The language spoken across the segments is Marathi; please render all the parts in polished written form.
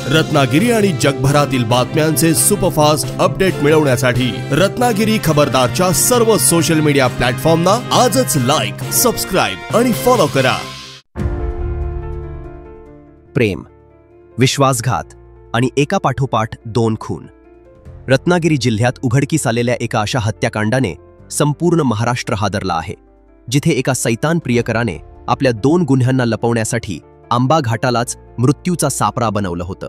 रत्नागिरी आणि जगभरातील बातम्यांचे सुपरफास्ट अपडेट मिळवण्यासाठी रत्नागिरी खबरदारच्या सर्व सोशल मीडिया प्लॅटफॉर्मना आजच लाईक, सबस्क्राइब आणि फॉलो करा। प्रेम, विश्वासघात आणि एकापाठोपाठ दोन खून। रत्नागिरी जिल्ह्यात उघडकीस आलेल्या एका अशा हत्याकांडाने संपूर्ण महाराष्ट्र हादरला आहे, जिथे एका सैतान प्रियकराने आपल्या दोन गुन्ह्यांना लपवण्यासाठी आंबा घाटालाच मृत्यूचा सापळा बनवलं होतं।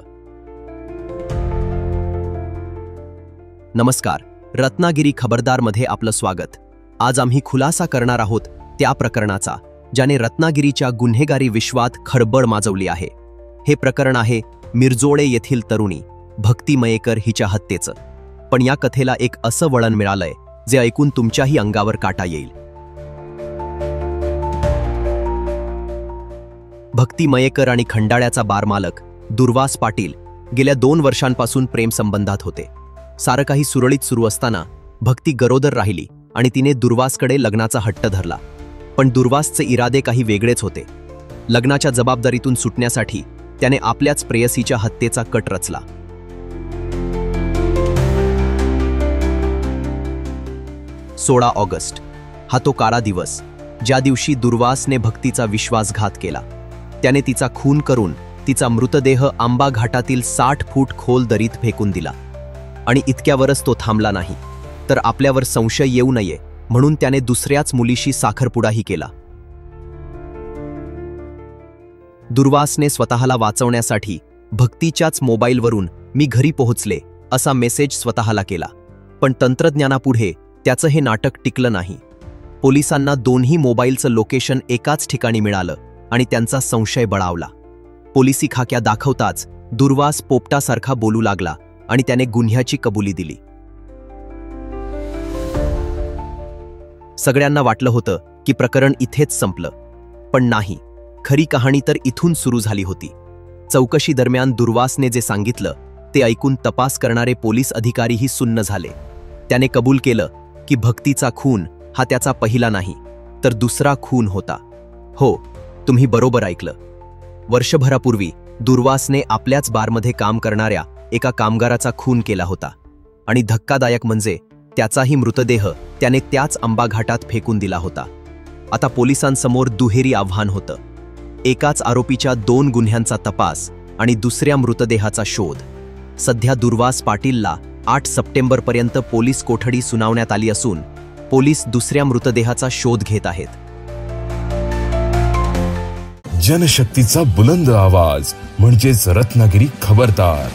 नमस्कार, रत्नागिरी खबरदारमध्ये आपलं स्वागत। आज आम्ही खुलासा करणार आहोत त्या प्रकरणाचा ज्याने रत्नागिरीच्या गुन्हेगारी विश्वात खळबळ माजवली आहे। हे प्रकरण आहे मिरजोळे येथील तरुणी भक्ती मयेकर हिच्या हत्येचं। पण या कथेला एक असं वळण मिळालंय जे ऐकून तुमच्याही अंगावर काटा येईल। भक्ती मयेकर आणि खंडाळ्याचा बार मालक दुर्वास पाटील गेल्या 2 वर्षांपासून प्रेम संबंधात होते। सारं काही सुरळीत सुरू असताना भक्ती गरोदर राहिली आणि तिने दुर्वासकडे लग्नाचा हट्ट धरला। पण दुर्वासचे इरादे काही वेगळेच होते। लग्नाच्या जबाबदारीतून सुटण्यासाठी त्याने आपल्याच प्रेयसीच्या हत्येचा कट रचला। 16 ऑगस्ट हा तो काळा दिवस ज्या दिवशी दुर्वासने भक्तीचा विश्वासघात केला। त्याने तिचा खून करून तिचा मृतदेह आंबा घाटातील 60 फूट खोल दरीत फेकून दिला। आणि इतक्यावरच तो थांबला नाही, तर आपल्यावर संशय येऊ नये म्हणून त्याने दुसऱ्याच मुलीशी साखरपुडाही केला। दुर्वासने स्वतःला वाचवण्यासाठी भक्तीच्याच मोबाईलवरून "मी घरी पोहोचले" असा मेसेज स्वतःला केला। पण तंत्रज्ञानापुढे त्याचं हे नाटक टिकलं नाही। पोलिसांना दोन्ही मोबाईलचं लोकेशन एकाच ठिकाणी मिळालं आणि त्यांचा संशय बळावला। पोलिसी खाक्या दाखवताच दुर्वास पोपटासारखा बोलू लागला आणि त्याने गुन्ह्याची कबुली दिली। सगळ्यांना वाटलं होतं की प्रकरण इथेच संपलं, पण नाही। खरी कहाणी तर इथून सुरू झाली होती। चौकशी दरम्यान दुर्वासने जे सांगितलं ते ऐकून तपास करणारे पोलीस अधिकारीही सुन्न झाले। त्याने कबूल केलं की भक्तीचा खून हा त्याचा पहिला नाही, तर दुसरा खून होता। हो, तुम्ही बरोबर ऐकलं। वर्षभरापूर्वी दुर्वासने आपल्याच बारमध्ये काम करणाऱ्या एका कामगाराचा खून केला होता आणि धक्कादायक म्हणजे त्याचाही मृतदेह त्याने त्याच आंबा घाटात फेकून दिला होता। आता पोलिसांसमोर दुहेरी आव्हान होतं। एकाच आरोपीच्या 2 गुन्ह्यांचा तपास आणि दुसऱ्या मृतदेहाचा शोध। सध्या दुर्वास पाटीलला 8 सप्टेंबरपर्यंत पोलीस कोठडी सुनावण्यात आली असून पोलीस दुसऱ्या मृतदेहाचा शोध घेत आहेत। जनशक्तीचा बुलंद आवाज म्हणजेच रत्नागिरी खबरदार।